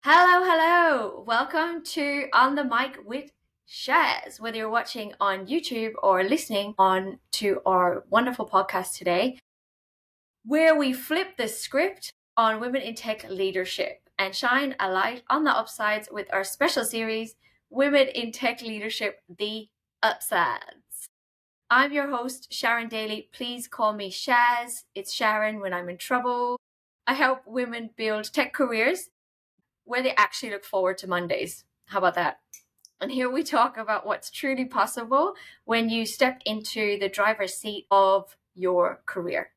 Hello, hello. Welcome to On the Mic with Shaz. Whether you're watching on YouTube or listening on to our wonderful podcast today, where we flip the script on women in tech leadership and shine a light on the upsides with our special series, Women in Tech Leadership, The Upsides. I'm your host, Sharon Daly. Please call me Shaz. It's Sharon when I'm in trouble. I help women build tech careers where they actually look forward to Mondays. How about that? And here we talk about what's truly possible when you step into the driver's seat of your career.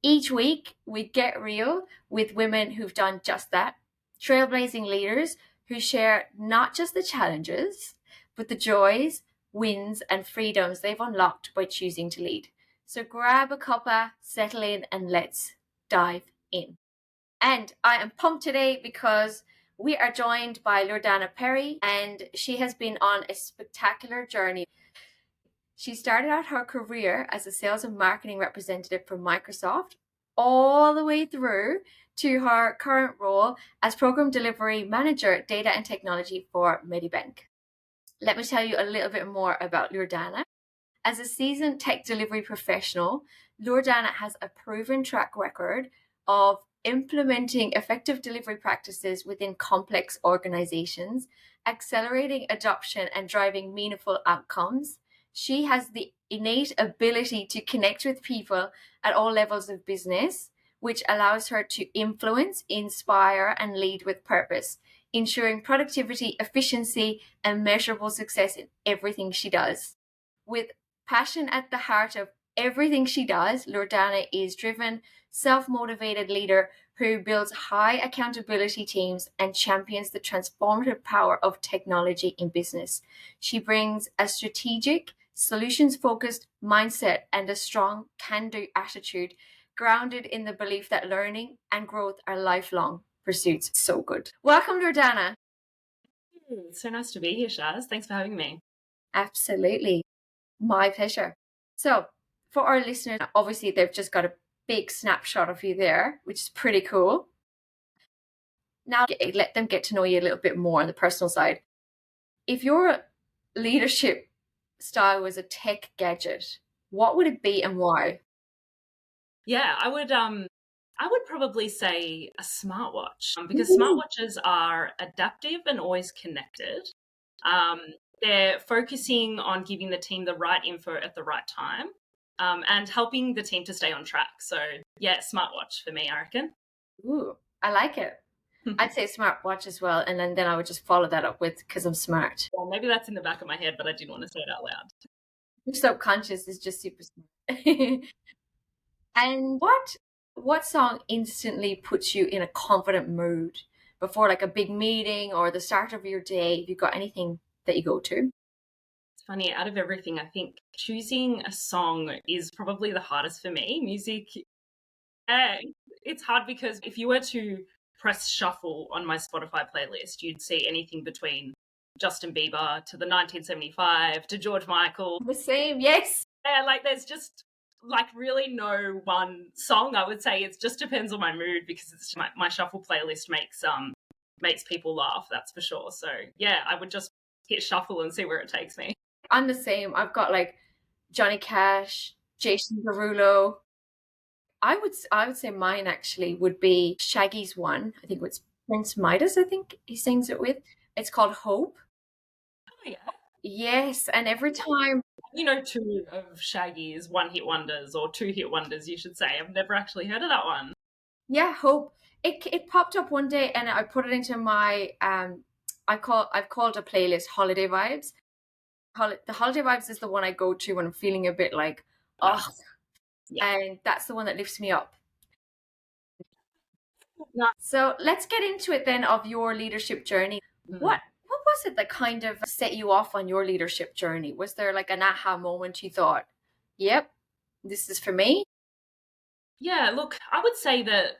Each week, we get real with women who've done just that, trailblazing leaders who share not just the challenges, but the joys, wins, and freedoms they've unlocked by choosing to lead. So grab a cuppa, settle in, and let's dive in. And I am pumped today because we are joined by Loredana Perri, and she has been on a spectacular journey. She started out her career as a sales and marketing representative for Microsoft, all the way through to her current role as program delivery manager, data and technology for Medibank. Let me tell you a little bit more about Loredana. As a seasoned tech delivery professional, Loredana has a proven track record of implementing effective delivery practices within complex organizations, accelerating adoption and driving meaningful outcomes. She has the innate ability to connect with people at all levels of business, which allows her to influence, inspire, and lead with purpose, ensuring productivity, efficiency, and measurable success in everything she does. With passion at the heart of everything she does, Loredana is driven, self-motivated leader who builds high accountability teams and champions the transformative power of technology in business. She brings a strategic, solutions-focused mindset and a strong can-do attitude, grounded in the belief that learning and growth are lifelong pursuits. So good. Welcome, Loredana. It's so nice to be here, Shaz. Thanks for having me. Absolutely. My pleasure. So, for our listeners, obviously they've just got a big snapshot of you there, which is pretty cool. Now, let them get to know you a little bit more on the personal side. If your leadership style was a tech gadget, what would it be and why? Yeah, I would probably say a smartwatch because smartwatches are adaptive and always connected. They're focusing on giving the team the right info at the right time, and helping the team to stay on track. So yeah, smartwatch for me, I reckon. Ooh, I like it. I'd say smartwatch as well, and then I would just follow that up with because I'm smart. Well, maybe that's in the back of my head, but I didn't want to say it out loud. Your subconscious is just super smart. And what song instantly puts you in a confident mood before like a big meeting or the start of your day? Have you got anything that you go to? It's funny, out of everything, I think choosing a song is probably the hardest for me. Music, it's hard because if you were to press shuffle on my Spotify playlist, you'd see anything between Justin Bieber to the 1975 to George Michael. The same, yes. Yeah, like there's just like really no one song. I would say it just depends on my mood because it's my shuffle playlist makes people laugh, that's for sure. So yeah, I would just hit shuffle and see where it takes me. I'm the same. I've got like Johnny Cash, Jason Derulo. I would say mine actually would be Shaggy's one. I think it's Prince Midas, I think he sings it with. It's called Hope. Oh yeah. Yes, and every time Two of Shaggy's one hit wonders or two hit wonders, you should say. I've never actually heard of that one. yeah, Hope. It popped up one day and I put it into my I've called a playlist Holiday Vibes. The Holiday Vibes is the one I go to when I'm feeling a bit like oh, Yeah. and that's the one that lifts me up. No. So let's get into it then of your leadership journey. What was it that kind of set you off on your leadership journey? Was there like an aha moment you thought, yep, this is for me? Yeah, look, I would say that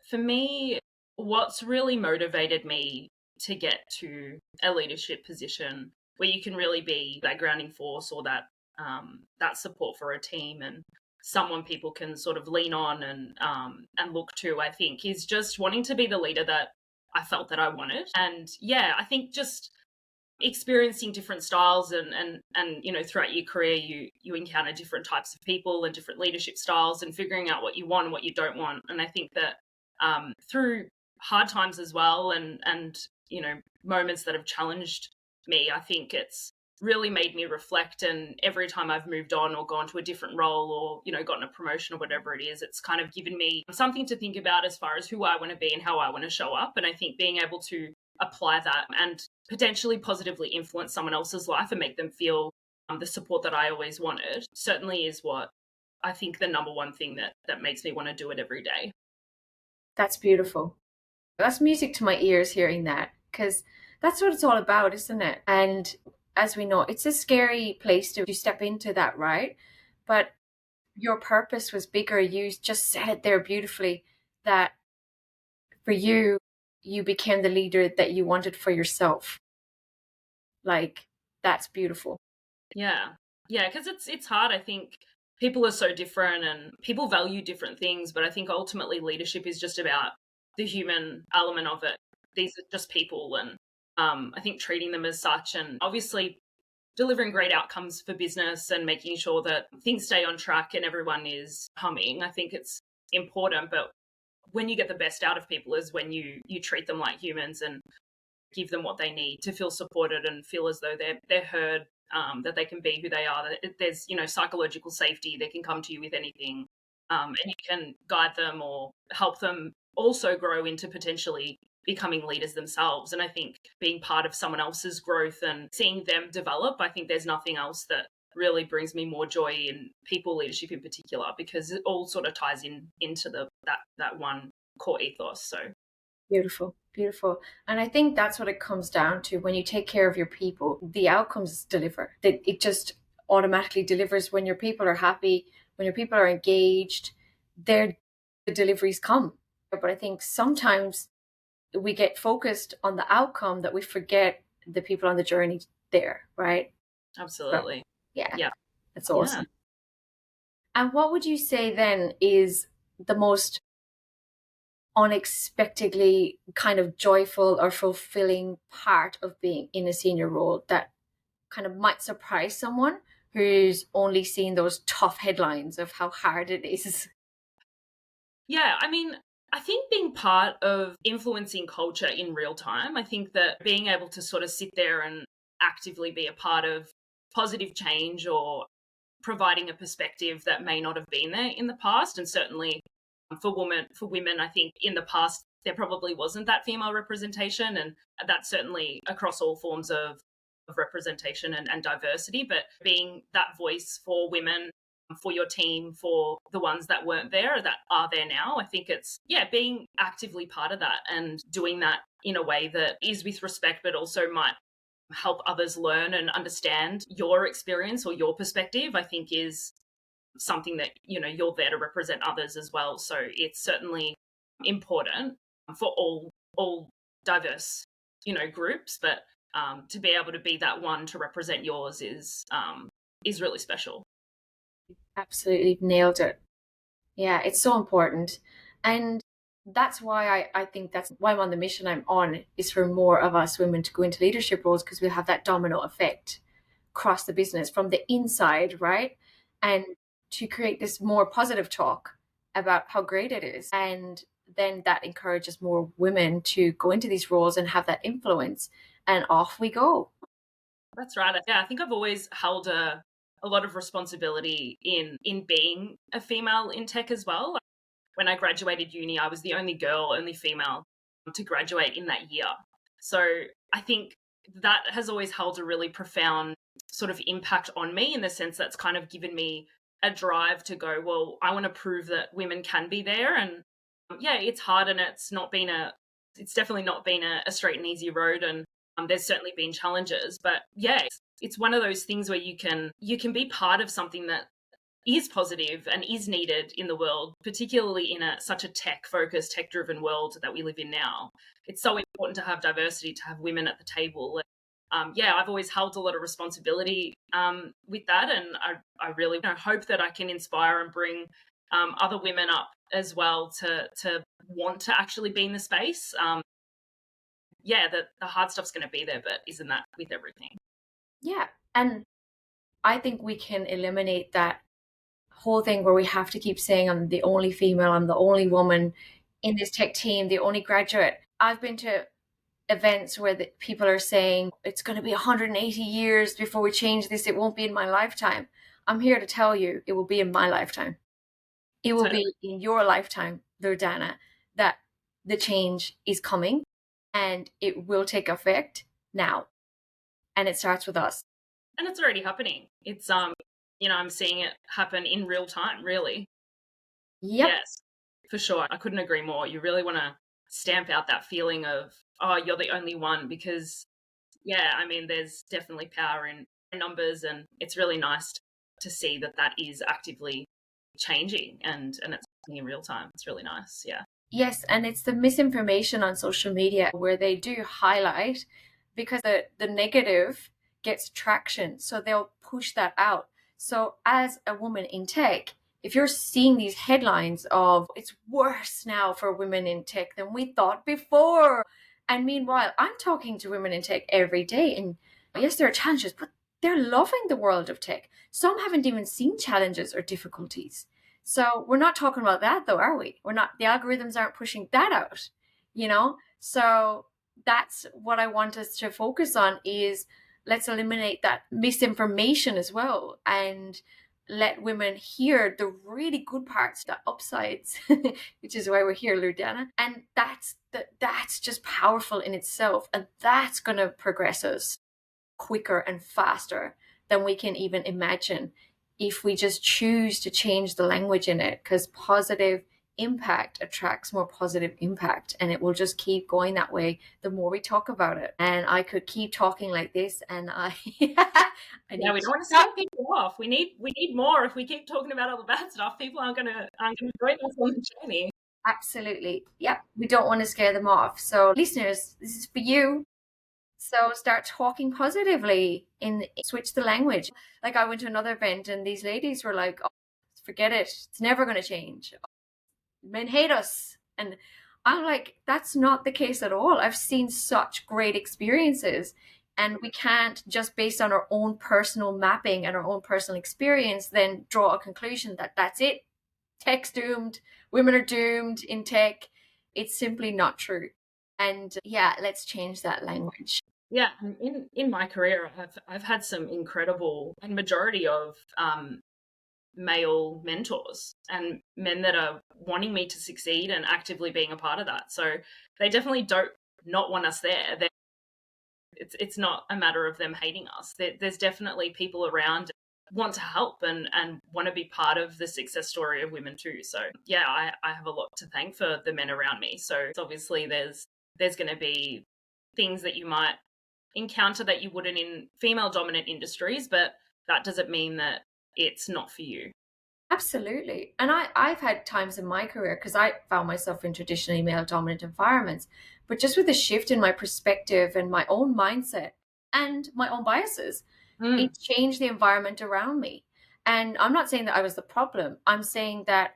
for me, what's really motivated me to get to a leadership position where you can really be that grounding force or that support for a team and someone people can sort of lean on and look to, I think, is just wanting to be the leader that I felt that I wanted. And yeah, I think just experiencing different styles and throughout your career you encounter different types of people and different leadership styles and figuring out what you want and what you don't want. And I think that through hard times as well and moments that have challenged me, I think it's really made me reflect. And every time I've moved on or gone to a different role or gotten a promotion or whatever it is, it's kind of given me something to think about as far as who I want to be and how I want to show up. And I think being able to apply that and potentially positively influence someone else's life and make them feel the support that I always wanted certainly is what I think the number one thing that makes me want to do it every day. That's beautiful. That's music to my ears hearing that, because that's what it's all about, isn't it? And as we know, it's a scary place to step into that, right? But your purpose was bigger. You just said it there beautifully, that for you, you became the leader that you wanted for yourself. Like, that's beautiful. Yeah. Yeah, because it's hard. I think people are so different and people value different things, but I think ultimately leadership is just about the human element of it. These are just people, and I think treating them as such, and obviously delivering great outcomes for business and making sure that things stay on track and everyone is humming. I think it's important, but when you get the best out of people is when you treat them like humans and give them what they need to feel supported and feel as though they're heard, that they can be who they are. That there's psychological safety. They can come to you with anything, and you can guide them or help them also grow into potentially becoming leaders themselves. And I think being part of someone else's growth and seeing them develop, I think there's nothing else that really brings me more joy in people leadership in particular, because it all sort of ties into that one core ethos. So Beautiful, beautiful. And I think that's what it comes down to. When you take care of your people, the outcomes deliver. It just automatically delivers when your people are happy, when your people are engaged, the deliveries come. But I think sometimes we get focused on the outcome that we forget the people on the journey there, right? But absolutely. yeah, Yeah. that's Yeah. awesome. And what would you say then is the most unexpectedly kind of joyful or fulfilling part of being in a senior role that kind of might surprise someone who's only seen those tough headlines of how hard it is? Yeah, I mean, I think being part of influencing culture in real time, I think that being able to sort of sit there and actively be a part of positive change or providing a perspective that may not have been there in the past. And certainly for women, I think in the past there probably wasn't that female representation, and that's certainly across all forms of representation and diversity. But being that voice for women, for your team, for the ones that weren't there that are there now, I think it's being actively part of that and doing that in a way that is with respect, but also might help others learn and understand your experience or your perspective, I think is something that you're there to represent others as well. So it's certainly important for all diverse groups, but to be able to be that one to represent yours is really special. Absolutely nailed it. Yeah, it's so important. And that's why I think that's why I'm on the mission I'm on, is for more of us women to go into leadership roles, because we'll have that domino effect across the business from the inside, right? And to create this more positive talk about how great it is. And then that encourages more women to go into these roles and have that influence. And off we go. That's right. Yeah, I think I've always held a lot of responsibility in being a female in tech as well. When I graduated uni, I was the only girl, only female to graduate in that year. So I think that has always held a really profound sort of impact on me, in the sense that's kind of given me a drive to go, well, I want to prove that women can be there. And yeah, it's hard, and it's definitely not been a straight and easy road. And there's certainly been challenges, but yeah, it's one of those things where you can be part of something that is positive and is needed in the world, particularly in such a tech-focused, tech-driven world that we live in now. It's so important to have diversity, to have women at the table. I've always held a lot of responsibility with that, and I really hope that I can inspire and bring other women up as well to want to actually be in the space. yeah, the hard stuff's going to be there, but isn't that with everything? Yeah. And I think we can eliminate that whole thing where we have to keep saying, I'm the only female, I'm the only woman in this tech team, the only graduate. I've been to events where people are saying it's going to be 180 years before we change this. It won't be in my lifetime. I'm here to tell you it will be in my lifetime. It will Totally. be in your lifetime, Loredana, that the change is coming and it will take effect now. And it starts with us. And it's already happening. It's I'm seeing it happen in real time, really. Yep. Yes, for sure. I couldn't agree more. You really want to stamp out that feeling of, oh, you're the only one, because yeah, I mean, there's definitely power in numbers, and it's really nice to see that that is actively changing, and it's happening in real time. It's really nice. Yeah. Yes, and it's the misinformation on social media where they do highlight because the negative gets traction. So they'll push that out. So as a woman in tech, if you're seeing these headlines of it's worse now for women in tech than we thought before. And meanwhile, I'm talking to women in tech every day. And yes, there are challenges, but they're loving the world of tech. Some haven't even seen challenges or difficulties. So we're not talking about that though, are we? We're not, the algorithms aren't pushing that out, you know? So that's what I want us to focus on is let's eliminate that misinformation as well and let women hear the really good parts, the upsides, which is why we're here, Loredana. And that's just powerful in itself. And that's gonna progress us quicker and faster than we can even imagine if we just choose to change the language in it, because positive impact attracts more positive impact, and it will just keep going that way the more we talk about it. And I could keep talking like this, and I I Yeah, need we to don't want to stop. scare people off. We need more. If we keep talking about all the bad stuff, people aren't gonna join us on the journey. Absolutely, yeah, we don't want to scare them off. So listeners, this is for you. So start talking positively and switch the language. Like I went to another event and these ladies were like, oh, forget it. It's never going to change. Men hate us. And I'm like, that's not the case at all. I've seen such great experiences. And we can't just based on our own personal mapping and our own personal experience, then draw a conclusion that that's it. Tech's doomed. Women are doomed in tech. It's simply not true. And yeah, let's change that language. Yeah, in my career, I've had some incredible, and majority of male mentors and men that are wanting me to succeed and actively being a part of that. So they definitely don't not want us there. It's not a matter of them hating us. There's definitely people around want to help and want to be part of the success story of women too. So yeah, I have a lot to thank for the men around me. So it's obviously there's going to be things that you might encounter that you wouldn't in female dominant industries, but that doesn't mean that it's not for you. Absolutely. And I've had times in my career, because I found myself in traditionally male dominant environments, but just with a shift in my perspective and my own mindset and my own biases, Mm, it changed the environment around me. And I'm not saying that I was the problem. I'm saying that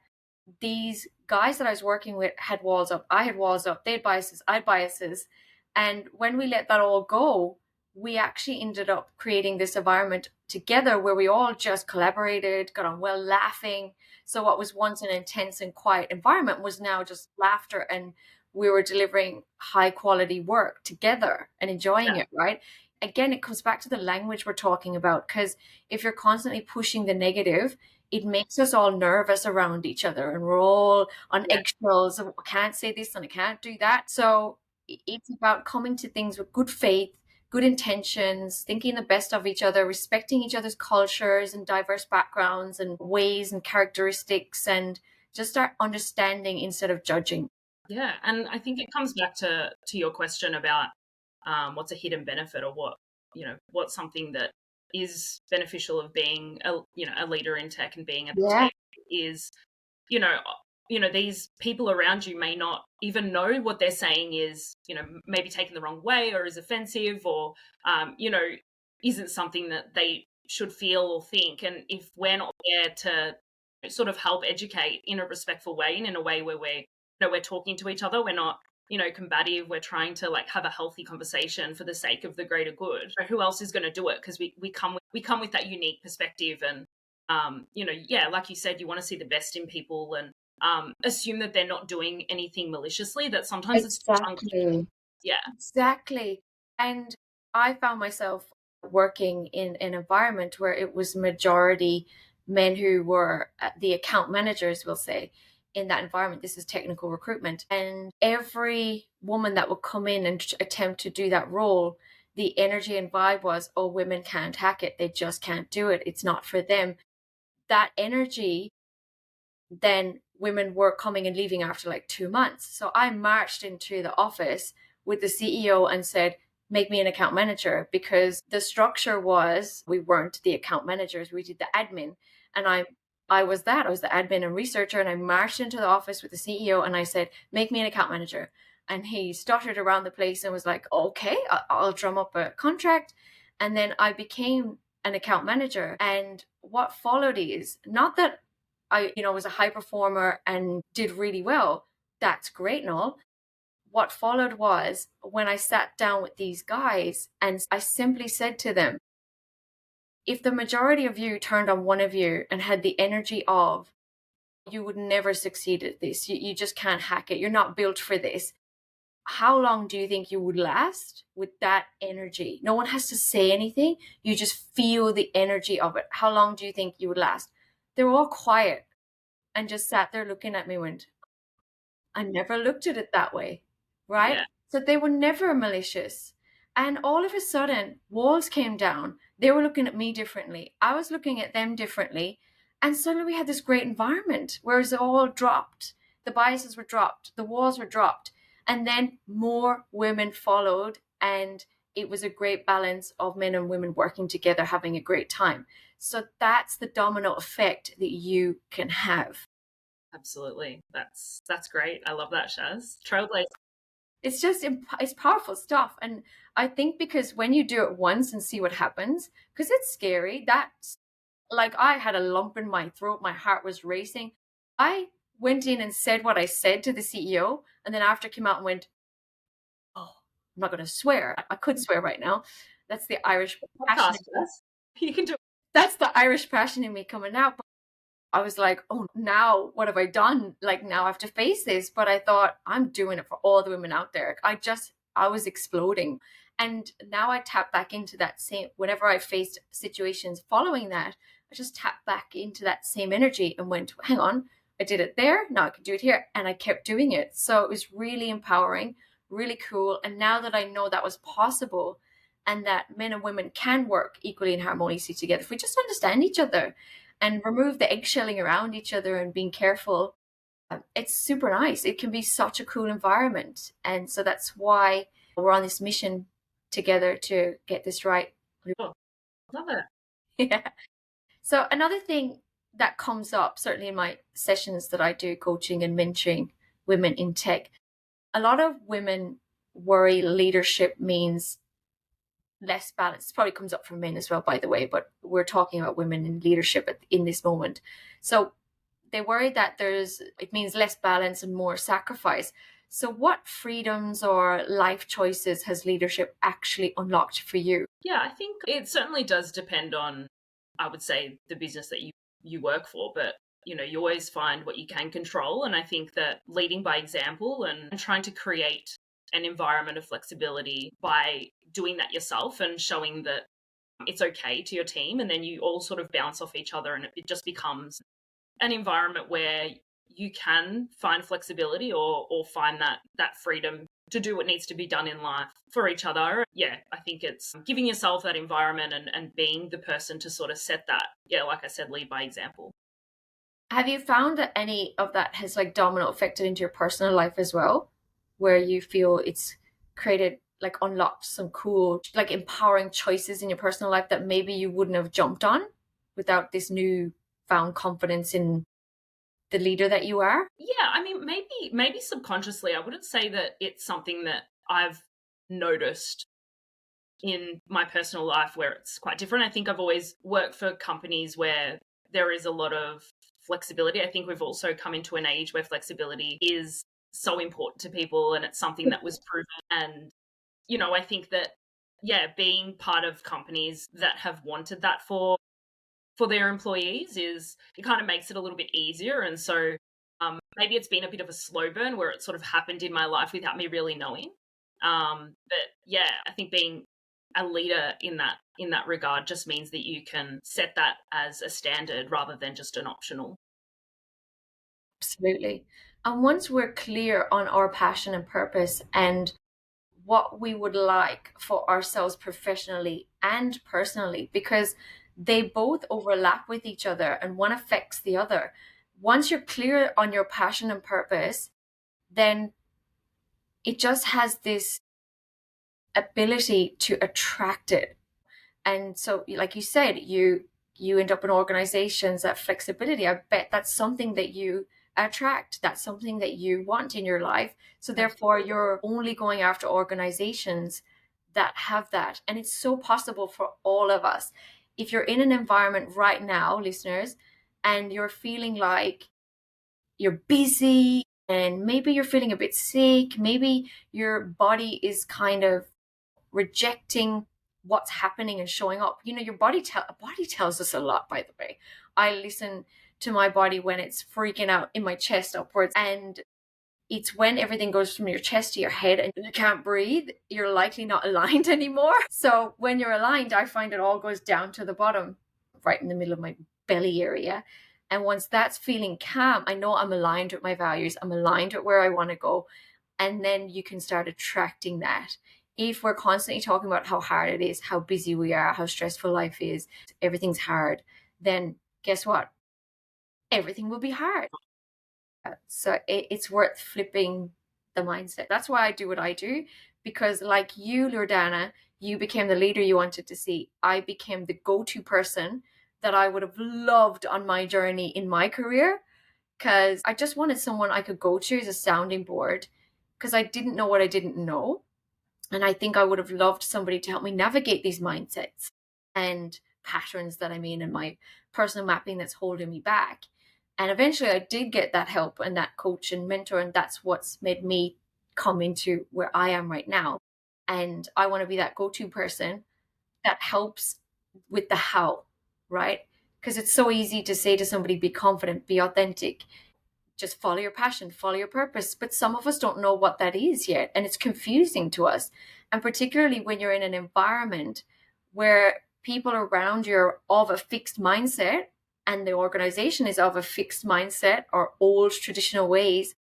these guys that I was working with had walls up. I had walls up. They had biases. I had biases. And when we let that all go, we actually ended up creating this environment together where we all just collaborated, got on well, laughing. So what was once an intense and quiet environment was now just laughter, and we were delivering high quality work together and enjoying yeah, it, right? Again, it comes back to the language we're talking about, because if you're constantly pushing the negative, it makes us all nervous around each other and we're all on yeah, eggshells. I can't say this and I can't do that. So it's about coming to things with good faith, good intentions, thinking the best of each other, respecting each other's cultures and diverse backgrounds and ways and characteristics, and just start understanding instead of judging. yeah. And I think it comes back to your question about what's a hidden benefit, or what's something that is beneficial of being a leader in tech and being a Yeah. tech is you know these people around you may not even know what they're saying is maybe taken the wrong way or is offensive, or isn't something that they should feel or think. And if we're not there to sort of help educate in a respectful way and in a way where we're talking to each other, we're not combative. We're trying to like have a healthy conversation for the sake of the greater good. So who else is going to do it? Because we come with that unique perspective, and yeah, like you said, you want to see the best in people, and assume that they're not doing anything maliciously. That sometimes it's Exactly. yeah, Exactly. And I found myself working in an environment where it was majority men who were the account managers, we'll say, in that environment. This is technical recruitment. And every woman that would come in and attempt to do that role, the energy and vibe was, oh, women can't hack it. They just can't do it. It's not for them. That energy, then women were coming and leaving after like 2 months. So I marched into the office with the CEO and said, make me an account manager, because the structure was we weren't the account managers, we did the admin. And I was the admin and researcher. And I marched into the office with the CEO and I said, make me an account manager. And he stuttered around the place and was like, okay, I'll drum up a contract. And then I became an account manager. And what followed is not that I, was a high performer and did really well. That's great and all. What followed was when I sat down with these guys and I simply said to them, if the majority of you turned on one of you and had the energy of, you would never succeed at this, you just can't hack it, you're not built for this, how long do you think you would last with that energy? No one has to say anything. You just feel the energy of it. How long do you think you would last? They were all quiet and just sat there looking at me and went, I never looked at it that way, right? yeah. So they were never malicious. And all of a sudden, walls came down. They were looking at me differently. I was looking at them differently. And suddenly we had this great environment where it all dropped. The biases were dropped. The walls were dropped. And then more women followed. And it was a great balance of men and women working together, having a great time. So that's the domino effect that you can have. Absolutely. That's great. I love that, Shaz. Trailblazer. It's powerful stuff. And I think because when you do it once and see what happens, because it's scary, that's like I had a lump in my throat, my heart was racing. I went in and said what I said to the CEO, and then after came out and went, oh, I'm not going to swear. I could swear right now. That's the Irish passion. You can do it. That's the Irish passion in me coming out. I was like, oh, now what have I done? Like, now I have to face this. But I thought, I'm doing it for all the women out there. I was exploding. And now I tap back into that same, whenever I faced situations following that, I just tapped back into that same energy and went, hang on, I did it there. Now I can do it here. And I kept doing it. So it was really empowering, really cool. And now that I know that was possible and that men and women can work equally and harmoniously together, if we just understand each other and remove the eggshelling around each other and being careful, it's super nice. It can be such a cool environment. And so that's why we're on this mission together to get this right. Oh, love it. Yeah. So another thing that comes up, certainly in my sessions that I do coaching and mentoring women in tech, a lot of women worry leadership means less balance. This probably comes up for men as well, by the way, but we're talking about women in leadership in this moment. So they worry that it means less balance and more sacrifice. So what freedoms or life choices has leadership actually unlocked for you? Yeah, I think it certainly does depend on, I would say, the business that you work for, but you always find what you can control. And I think that leading by example and trying to create an environment of flexibility by doing that yourself and showing that it's okay to your team, and then you all sort of bounce off each other, and it just becomes an environment where you can find flexibility or find that freedom to do what needs to be done in life for each other. Yeah, I think it's giving yourself that environment and being the person to sort of set that, yeah, like I said, lead by example. Have you found that any of that has like domino affected into your personal life as well, where you feel it's created, like unlocked some cool, like empowering choices in your personal life that maybe you wouldn't have jumped on without this new found confidence in the leader that you are? Yeah, I mean, maybe subconsciously, I wouldn't say that it's something that I've noticed in my personal life where it's quite different. I think I've always worked for companies where there is a lot of flexibility. I think we've also come into an age where flexibility is so important to people, and it's something that was proven. And, I think that, being part of companies that have wanted that for their employees is, it kind of makes it a little bit easier. And so maybe it's been a bit of a slow burn where it sort of happened in my life without me really knowing. But yeah, I think being a leader in that regard just means that you can set that as a standard rather than just an optional. Absolutely. And once we're clear on our passion and purpose and what we would like for ourselves professionally and personally, because they both overlap with each other and one affects the other. Once you're clear on your passion and purpose, then it just has this ability to attract it. And so, like you said, you end up in organizations, that flexibility, I bet that's something that you attract, that's something that you want in your life. So therefore you're only going after organizations that have that. And it's so possible for all of us. If you're in an environment right now, listeners, and you're feeling like you're busy and maybe you're feeling a bit sick, maybe your body is kind of rejecting what's happening and showing up. Your body tells us a lot, by the way. I listen to my body when it's freaking out in my chest upwards, and it's when everything goes from your chest to your head and you can't breathe, you're likely not aligned anymore. So when you're aligned, I find it all goes down to the bottom, right in the middle of my belly area. And once that's feeling calm, I know I'm aligned with my values, I'm aligned with where I want to go. And then you can start attracting that. If we're constantly talking about how hard it is, how busy we are, how stressful life is, everything's hard, then guess what? Everything will be hard. So it's worth flipping the mindset. That's why I do what I do, because like you, Loredana, you became the leader you wanted to see. I became the go-to person that I would have loved on my journey in my career, because I just wanted someone I could go to as a sounding board, because I didn't know what I didn't know. And I think I would have loved somebody to help me navigate these mindsets and patterns that I'm in my personal mapping that's holding me back. And eventually I did get that help and that coach and mentor. And that's what's made me come into where I am right now. And I want to be that go-to person that helps with the how, right? Because it's so easy to say to somebody, be confident, be authentic, just follow your passion, follow your purpose. But some of us don't know what that is yet. And it's confusing to us. And particularly when you're in an environment where people around you are of a fixed mindset and the organization is of a fixed mindset or old traditional ways,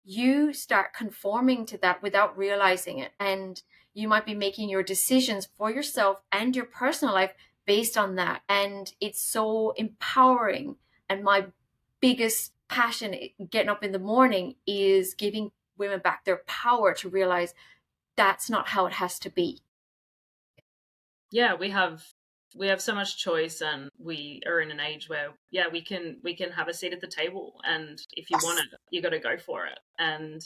you start conforming to that without realizing it. And you might be making your decisions for yourself and your personal life based on that. And it's so empowering. And my biggest passion getting up in the morning is giving women back their power to realize that's not how it has to be. Yeah, we have so much choice, and we are in an age where we can have a seat at the table, and if you want it, you got to go for it. And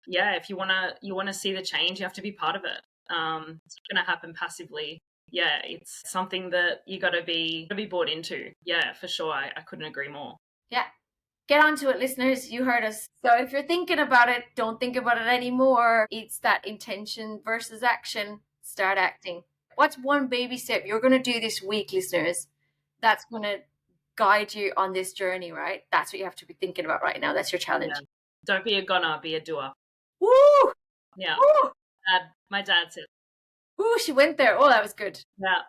if you want to see the change, you have to be part of it. It's not going to happen passively. It's something that you got to be bought into. For sure. I couldn't agree more. Yeah. Get onto it, listeners. You heard us. So if you're thinking about it, don't think about it anymore. It's that intention versus action. Start acting. What's one baby step you're going to do this week, listeners, that's going to guide you on this journey, right? That's what you have to be thinking about right now. That's your challenge. Yeah. Don't be a goner, be a doer. Woo! Yeah. Woo! My dad said. Ooh, she went there. Oh, that was good. Yeah.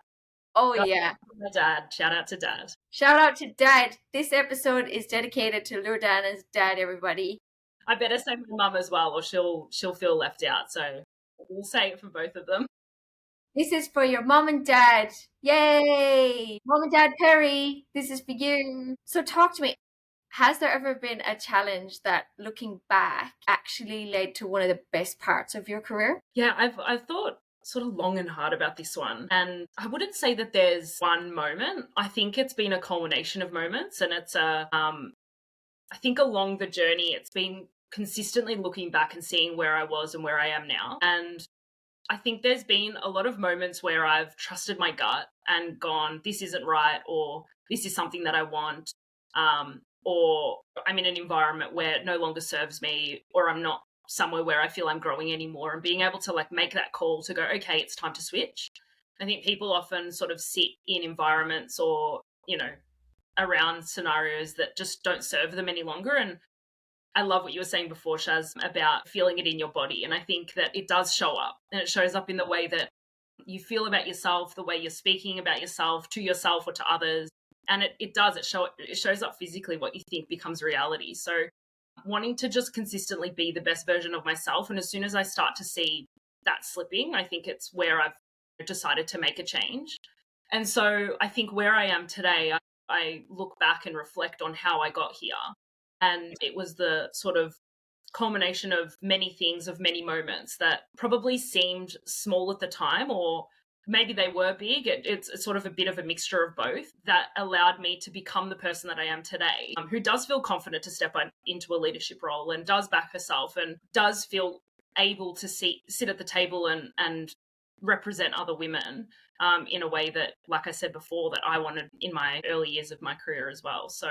Oh, yeah. My dad. Shout out to Dad. Shout out to Dad. This episode is dedicated to Loredana's dad, everybody. I better say my mum as well, or she'll feel left out. So we'll say it for both of them. This is for your mom and dad. Yay! Mom and Dad Perri, this is for you. So talk to me. Has there ever been a challenge that, looking back, actually led to one of the best parts of your career? Yeah, I've thought sort of long and hard about this one. And I wouldn't say that there's one moment. I think it's been a culmination of moments, and it's I think along the journey, it's been consistently looking back and seeing where I was and where I am now. And I think there's been a lot of moments where I've trusted my gut and gone, this isn't right, or this is something that I want. or I'm in an environment where it no longer serves me, or I'm not somewhere where I feel I'm growing anymore, and being able to like make that call to go, okay, it's time to switch. I think people often sort of sit in environments or, around scenarios that just don't serve them any longer. And I love what you were saying before, Shaz, about feeling it in your body. And I think that it does show up, and it shows up in the way that you feel about yourself, the way you're speaking about yourself to yourself or to others. And it shows up physically. What you think becomes reality. So wanting to just consistently be the best version of myself. And as soon as I start to see that slipping, I think it's where I've decided to make a change. And so I think where I am today, I look back and reflect on how I got here. And it was the sort of culmination of many things, of many moments that probably seemed small at the time, or maybe they were big. It's sort of a bit of a mixture of both that allowed me to become the person that I am today, who does feel confident to step into a leadership role and does back herself and does feel able to sit at the table and represent other women in a way that, like I said before, that I wanted in my early years of my career as well. So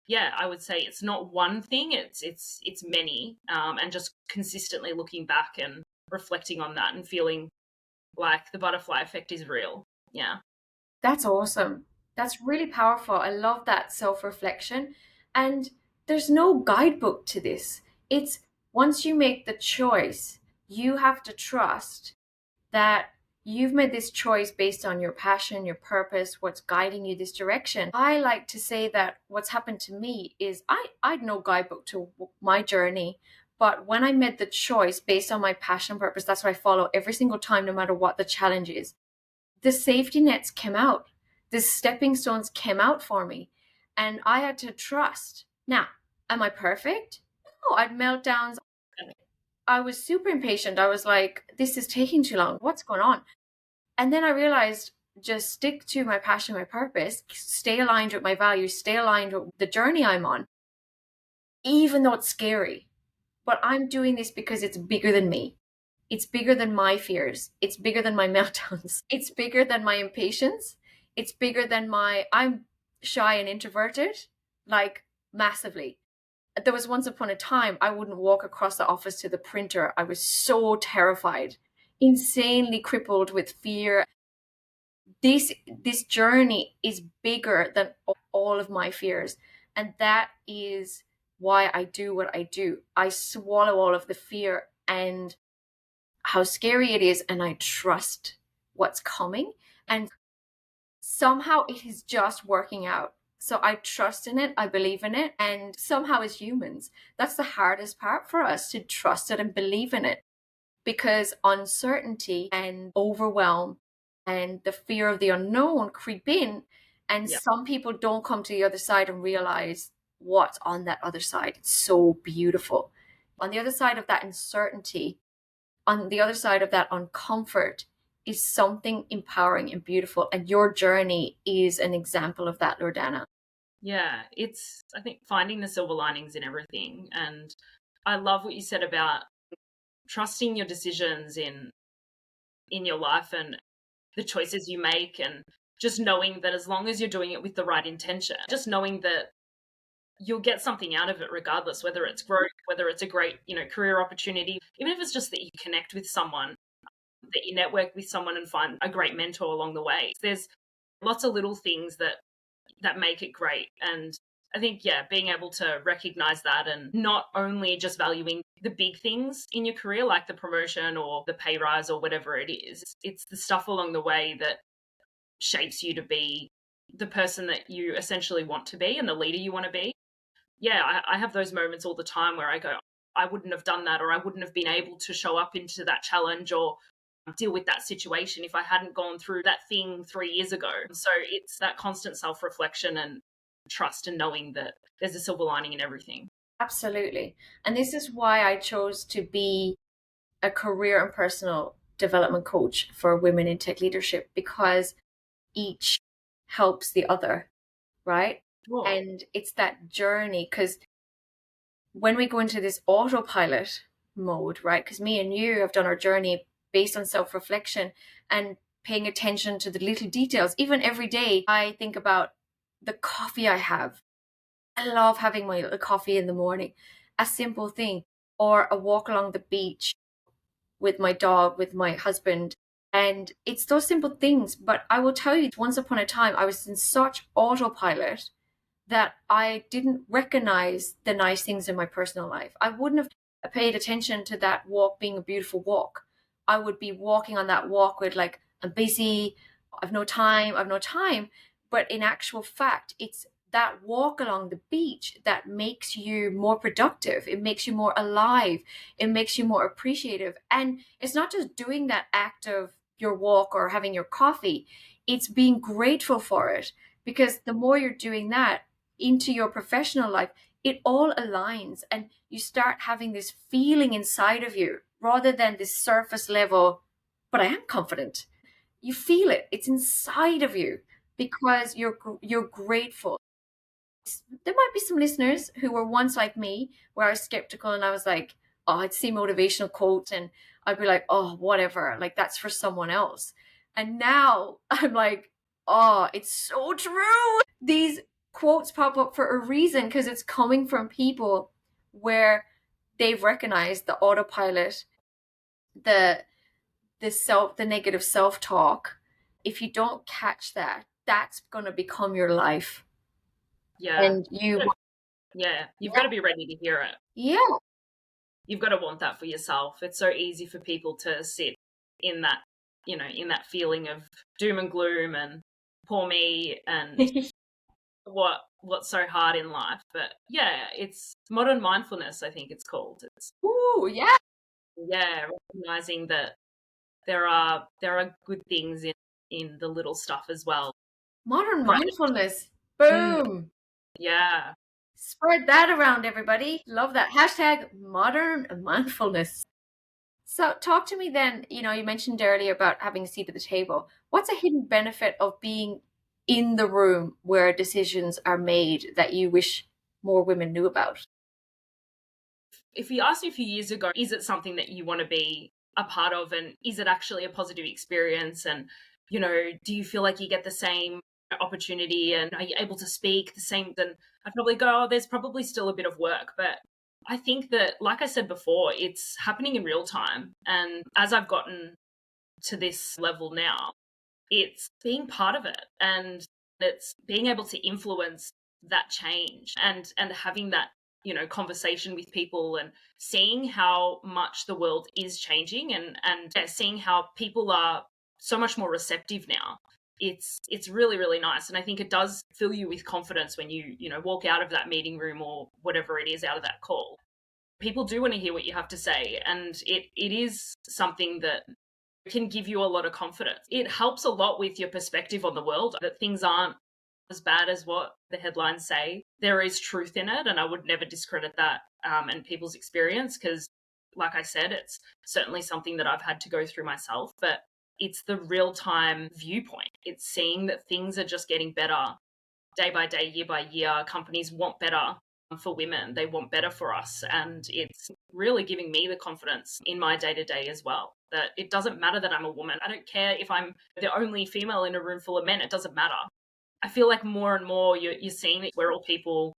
yeah, I would say it's not one thing, it's many, and just consistently looking back and reflecting on that and feeling like the butterfly effect is real. Yeah. That's awesome. That's really powerful. I love that self-reflection. And there's no guidebook to this. It's once you make the choice, you have to trust that you've made this choice based on your passion, your purpose, what's guiding you this direction. I like to say that what's happened to me is I had no guidebook to my journey. But when I made the choice based on my passion, purpose, that's what I follow every single time, no matter what the challenge is. The safety nets came out, the stepping stones came out for me, and I had to trust. Now, am I perfect? No, I had meltdowns. I was super impatient. I was like, this is taking too long. What's going on? And then I realized just stick to my passion, my purpose, stay aligned with my values, stay aligned with the journey I'm on, even though it's scary. But I'm doing this because it's bigger than me. It's bigger than my fears. It's bigger than my meltdowns. It's bigger than my impatience. It's bigger than I'm shy and introverted, like massively. There was once upon a time I wouldn't walk across the office to the printer. I was so terrified, insanely crippled with fear. This journey is bigger than all of my fears, and that is why I do what I do. I swallow all of the fear and how scary it is, and I trust what's coming, and somehow it is just working out. So I trust in it, I believe in it, and somehow as humans, that's the hardest part for us, to trust it and believe in it, because uncertainty and overwhelm and the fear of the unknown creep in, and Yeah. some people don't come to the other side and realize what's on that other side. It's so beautiful. On the other side of that uncertainty, on the other side of that uncomfort, is something empowering and beautiful. And your journey is an example of that, Loredana. Yeah. It's, I think, finding the silver linings in everything. And I love what you said about trusting your decisions in your life and the choices you make, and just knowing that as long as you're doing it with the right intention, just knowing that you'll get something out of it regardless, whether it's growth, whether it's a great, career opportunity, even if it's just that you connect with someone, that you network with someone and find a great mentor along the way. There's lots of little things that make it great. And I think, yeah, being able to recognize that and not only just valuing the big things in your career, like the promotion or the pay rise or whatever it is, it's the stuff along the way that shapes you to be the person that you essentially want to be and the leader you want to be. Yeah, I have those moments all the time where I go, I wouldn't have done that, or I wouldn't have been able to show up into that challenge or deal with that situation if I hadn't gone through that thing 3 years ago. So it's that constant self-reflection and trust and knowing that there's a silver lining in everything. Absolutely. And this is why I chose to be a career and personal development coach for women in tech leadership, because each helps the other, right? Cool. And it's that journey, because when we go into this autopilot mode, right? Because me and you have done our journey based on self-reflection and paying attention to the little details. Even every day, I think about the coffee I have, I love having my little coffee in the morning, a simple thing, or a walk along the beach with my dog, with my husband. And it's those simple things. But I will tell you, once upon a time, I was in such autopilot that I didn't recognize the nice things in my personal life. I wouldn't have paid attention to that walk being a beautiful walk. I would be walking on that walk with like, I'm busy, I've no time, I've no time. But in actual fact, it's that walk along the beach that makes you more productive. It makes you more alive. It makes you more appreciative. And it's not just doing that act of your walk or having your coffee, it's being grateful for it. Because the more you're doing that, into your professional life, it all aligns and you start having this feeling inside of you rather than this surface level, but I am confident. You feel it. It's inside of you because you're grateful. There might be some listeners who were once like me, where I was skeptical and I was like, oh, I'd see motivational quotes and I'd be like, oh, whatever, like that's for someone else. And now I'm like, oh, it's so true. These quotes pop up for a reason because it's coming from people where they've recognized the autopilot, the the negative self-talk. If you don't catch that, that's going to become your life. Yeah. And you You've got to be ready to hear it. Yeah. You've got to want that for yourself. It's so easy for people to sit in that, in that feeling of doom and gloom and poor me and what's so hard in life. But yeah, it's modern mindfulness, I think it's called. It's Ooh, yeah. recognizing that there are good things in the little stuff as well. Modern Right. mindfulness. Mm, Boom. yeah. Spread that around, everybody. Love that. Hashtag modern mindfulness. So, talk to me then. You mentioned earlier about having a seat at the table. What's a hidden benefit of being in the room where decisions are made that you wish more women knew about? If you asked me a few years ago, is it something that you want to be a part of, and is it actually a positive experience, and do you feel like you get the same opportunity, and are you able to speak the same, then I'd probably go, oh, there's probably still a bit of work. But I think that, like I said before, it's happening in real time, and as I've gotten to this level now, it's being part of it, and it's being able to influence that change, and having that conversation with people, and seeing how much the world is changing, and seeing how people are so much more receptive now. It's really, really nice, and I think it does fill you with confidence when you walk out of that meeting room or whatever it is, out of that call. People do want to hear what you have to say, and it is something that can give you a lot of confidence. It helps a lot with your perspective on the world, that things aren't as bad as what the headlines say. There is truth in it, and I would never discredit that and people's experience, because, like I said, it's certainly something that I've had to go through myself, but it's the real-time viewpoint. It's seeing that things are just getting better day by day, year by year. Companies want better for women. They want better for us. And it's really giving me the confidence in my day-to-day as well, that it doesn't matter that I'm a woman. I don't care if I'm the only female in a room full of men. It doesn't matter. I feel like more and more you're seeing that we're all people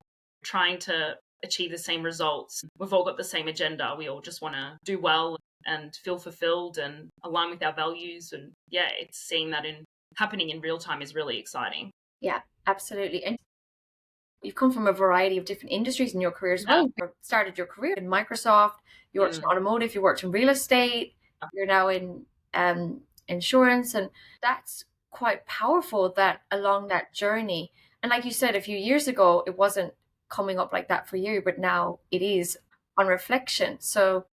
trying to achieve the same results. We've all got the same agenda. We all just want to do well and feel fulfilled and align with our values. And yeah, it's seeing that happening in real time is really exciting. Yeah, absolutely. And you've come from a variety of different industries in your career as well. You started your career in Microsoft, you worked in automotive, you worked in real estate, you're now in insurance, and that's quite powerful, that along that journey. And like you said, a few years ago, it wasn't coming up like that for you, but now it is on reflection. So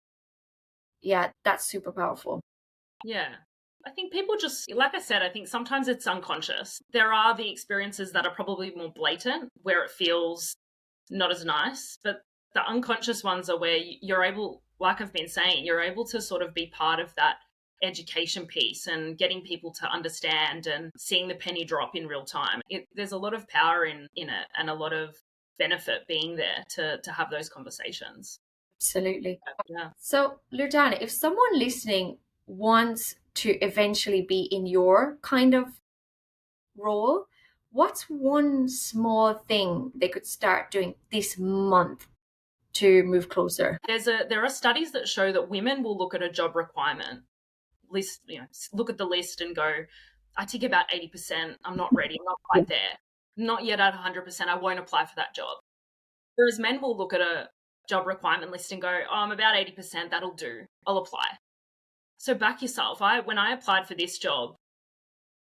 yeah, that's super powerful. Yeah. I think people just, like I said, I think sometimes it's unconscious. There are the experiences that are probably more blatant, where it feels not as nice, but the unconscious ones are where you're able, like I've been saying, you're able to sort of be part of that education piece and getting people to understand and seeing the penny drop in real time. There's a lot of power in it, and a lot of benefit being there to have those conversations. Absolutely. Yeah. So, Loredana, if someone listening wants to eventually be in your kind of role, what's one small thing they could start doing this month to move closer? There are studies that show that women will look at a job requirement list, look at the list and go, I tick about 80%. I'm not ready. I'm not quite there. Not yet at 100%. I won't apply for that job. Whereas men will look at a job requirement list and go, oh, I'm about 80%. That'll do. I'll apply. So back yourself. When I applied for this job,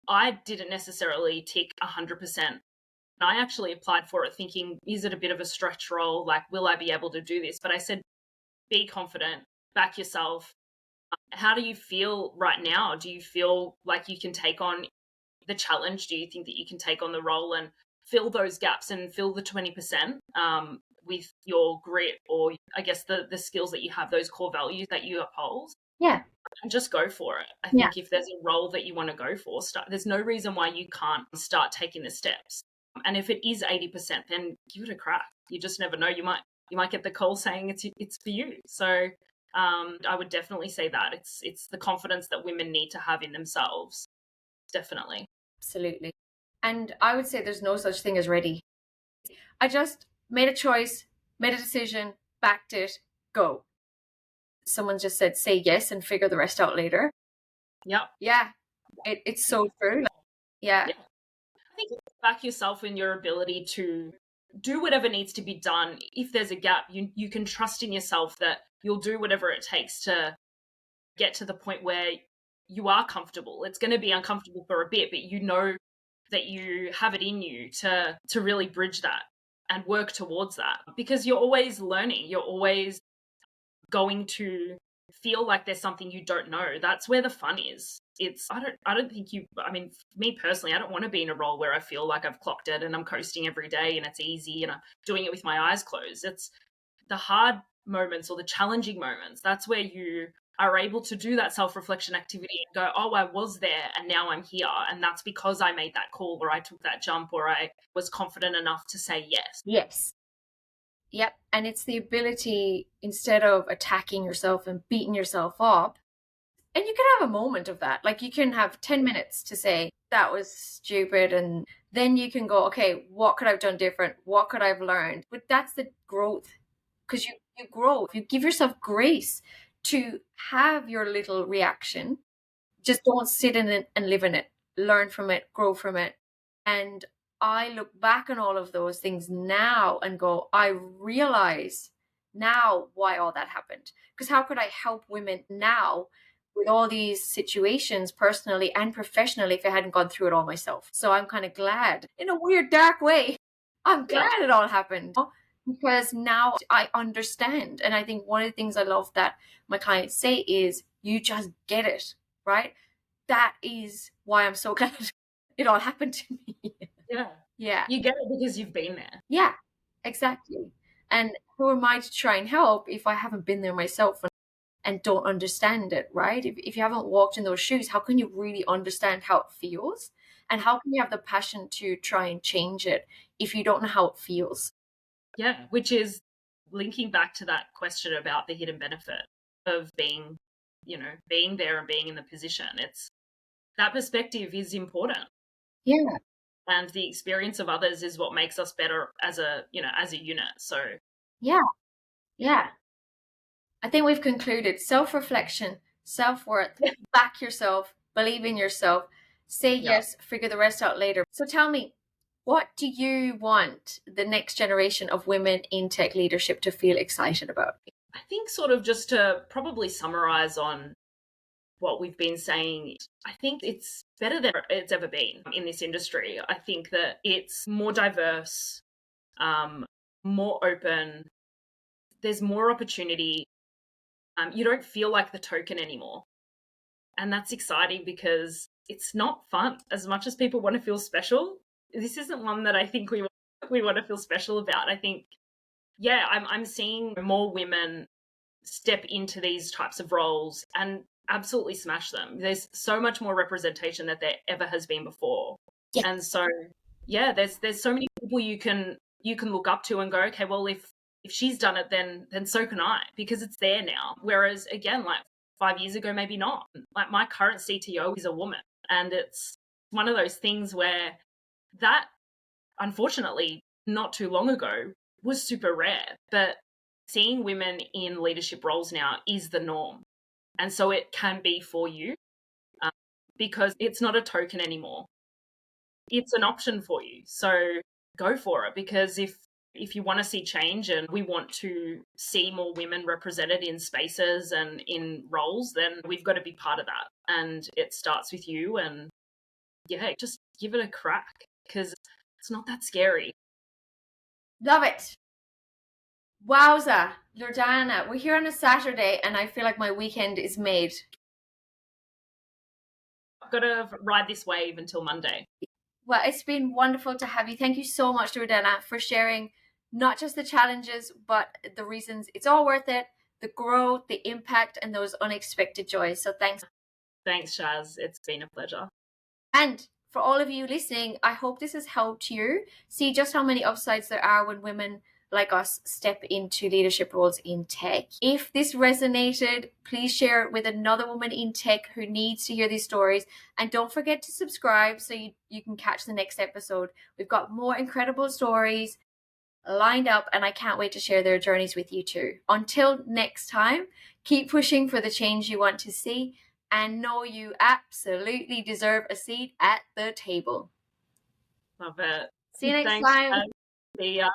I didn't necessarily tick 100%. I actually applied for it thinking, is it a bit of a stretch role? Like, will I be able to do this? But I said, be confident, back yourself. How do you feel right now? Do you feel like you can take on the challenge? Do you think that you can take on the role and fill those gaps and fill the 20% with your grit, or I guess the skills that you have, those core values that you uphold? Yeah. And just go for it. I think if there's a role that you want to go for, there's no reason why you can't start taking the steps. And if it is 80%, then give it a crack. You just never know. You might get the call saying it's for you. So I would definitely say that it's the confidence that women need to have in themselves. Definitely. Absolutely. And I would say there's no such thing as ready. I just made a choice, made a decision, backed it, go. Someone just said, say yes and figure the rest out later. Yep. Yeah. It's so true. Yeah. I think back yourself in your ability to do whatever needs to be done. If there's a gap, you can trust in yourself that you'll do whatever it takes to get to the point where you are comfortable. It's going to be uncomfortable for a bit, but you know that you have it in you to really bridge that and work towards that, because you're always learning. You're always going to feel like there's something you don't know. That's where the fun is. I don't think me personally, I don't want to be in a role where I feel like I've clocked it and I'm coasting every day and it's easy and I'm doing it with my eyes closed. It's the hard moments or the challenging moments. That's where you are able to do that self-reflection activity and go, oh, I was there and now I'm here. And that's because I made that call, or I took that jump, or I was confident enough to say yes. Yes. Yep. And it's the ability, instead of attacking yourself and beating yourself up, and you can have a moment of that. Like, you can have 10 minutes to say, that was stupid. And then you can go, okay, what could I have done different? What could I have learned? But that's the growth, because you grow. If you give yourself grace to have your little reaction, just don't sit in it and live in it. Learn from it, grow from it. And I look back on all of those things now and go, I realize now why all that happened. Because how could I help women now with all these situations, personally and professionally, if I hadn't gone through it all myself? So I'm kind of glad, in a weird, dark way, I'm glad it all happened, because now I understand. And I think one of the things I love that my clients say is, you just get it, right? That is why I'm so glad it all happened to me. Yeah. You get it because you've been there. Yeah, exactly. And who am I to try and help if I haven't been there myself and don't understand it, right? If you haven't walked in those shoes, how can you really understand how it feels? And how can you have the passion to try and change it if you don't know how it feels? Yeah, which is linking back to that question about the hidden benefit of being there and being in the position. It's that perspective is important. Yeah. And the experience of others is what makes us better as a unit. So yeah. I think we've concluded self-reflection, self-worth, back yourself, believe in yourself, say yes, figure the rest out later. So tell me, what do you want the next generation of women in tech leadership to feel excited about? I think, sort of, just to probably summarize on what we've been saying, I think it's better than it's ever been in this industry. I think that it's more diverse, more open. There's more opportunity. You don't feel like the token anymore. And that's exciting, because it's not fun. As much as people want to feel special, this isn't one that I think we want to feel special about. I think, I'm seeing more women step into these types of roles and absolutely smash them. There's so much more representation that there ever has been before. Yeah. And so, there's so many people you can look up to and go, okay, well, if she's done it, then so can I, because it's there now. Whereas, again, like 5 years ago, maybe not. Like, my current CTO is a woman, and it's one of those things where that unfortunately, not too long ago was super rare. But seeing women in leadership roles now is the norm. And so it can be for you, because it's not a token anymore. It's an option for you. So go for it, because if you want to see change and we want to see more women represented in spaces and in roles, then we've got to be part of that. And it starts with you. And yeah, just give it a crack, because it's not that scary. Love it. Wowza, Loredana, we're here on a Saturday and I feel like my weekend is made. I've got to ride this wave until Monday. Well, it's been wonderful to have you. Thank you so much, Loredana, for sharing not just the challenges, but the reasons it's all worth it, the growth, the impact, and those unexpected joys. So thanks. Thanks, Shaz. It's been a pleasure. And for all of you listening, I hope this has helped you see just how many upsides there are when women like us step into leadership roles in tech. If this resonated, please share it with another woman in tech who needs to hear these stories. And don't forget to subscribe so you can catch the next episode. We've got more incredible stories lined up, and I can't wait to share their journeys with you too. Until next time, keep pushing for the change you want to see, and know you absolutely deserve a seat at the table. Love it. See you next Thanks, time. Shaz. See ya.